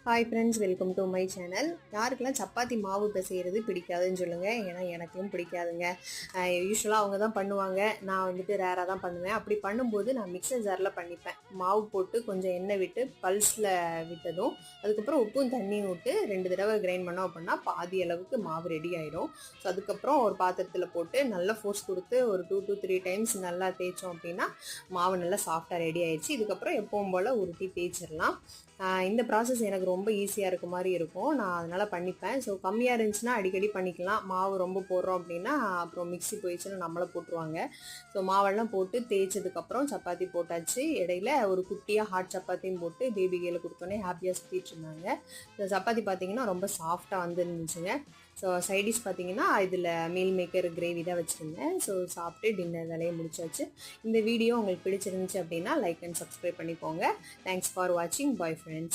Hi friends, welcome to my channel. யாருக்கெல்லாம் சப்பாத்தி மாவு பிசைகிறது பிடிக்காதுன்னு சொல்லுங்கள். ஏன்னா எனக்கும் பிடிக்காதுங்க. யூஸ்வலாக அவங்க தான் பண்ணுவாங்க, நான் வந்துட்டு ரேராக தான் பண்ணுவேன். அப்படி பண்ணும்போது நான் மிக்சர் ஜாரில் பண்ணிப்பேன். மாவு போட்டு கொஞ்சம் எண்ணெய் விட்டு பல்ஸில் விட்டதும் அதுக்கப்புறம் உப்பும் தண்ணியும் விட்டு 2 தடவை கிரைண்ட் பண்ணோம் அப்படின்னா பாதி அளவுக்கு மாவு ரெடி ஆயிடும். ஸோ அதுக்கப்புறம் ஒரு பாத்திரத்தில் போட்டு நல்லா ஃபோர்ஸ் கொடுத்து ஒரு 2 to 3 டைம்ஸ் நல்லா தேய்ச்சோம் அப்படின்னா மாவு நல்லா சாஃப்டாக ரெடி ஆயிடுச்சு. இதுக்கப்புறம் எப்பவும் போல் உருட்டி தேய்ச்சிடலாம். இந்த ப்ராசஸ் எனக்கு ரொம்ப ஈஸியாக இருக்க மாதிரி இருக்கும். நான் அதனால் பண்ணிப்பேன். ஸோ கம்மியாக இருந்துச்சுன்னா அடிக்கடி பண்ணிக்கலாம். மாவு ரொம்ப போடுறோம் அப்படின்னா அப்புறம் மிக்ஸி போயிடுச்சுன்னா நம்மளை போட்டுருவாங்க. ஸோ மாவெல்லாம் போட்டு தேய்ச்சதுக்கப்புறம் சப்பாத்தி போட்டாச்சு. இடையில ஒரு குட்டியாக ஹாட் சப்பாத்தியும் போட்டு பேபி கையில் கொடுத்தோன்னே ஹாப்பியாக சுற்றிட்டு இருந்தாங்க. இந்த சப்பாத்தி பார்த்தீங்கன்னா ரொம்ப சாஃப்டாக வந்துருந்துச்சுங்க. ஸோ சைடிஷ் பார்த்தீங்கன்னா இதில் மீல் மேக்கர் கிரேவி தான் வச்சுருந்தேன். ஸோ சாப்பிட்டு டின்னர் வேலையை முடிச்சாச்சு. இந்த வீடியோ உங்களுக்கு பிடிச்சிருந்துச்சு அப்படின்னா லைக் அண்ட் சப்ஸ்கிரைப் பண்ணிக்கோங்க. தேங்க்ஸ் ஃபார் வாட்சிங். Bye friends.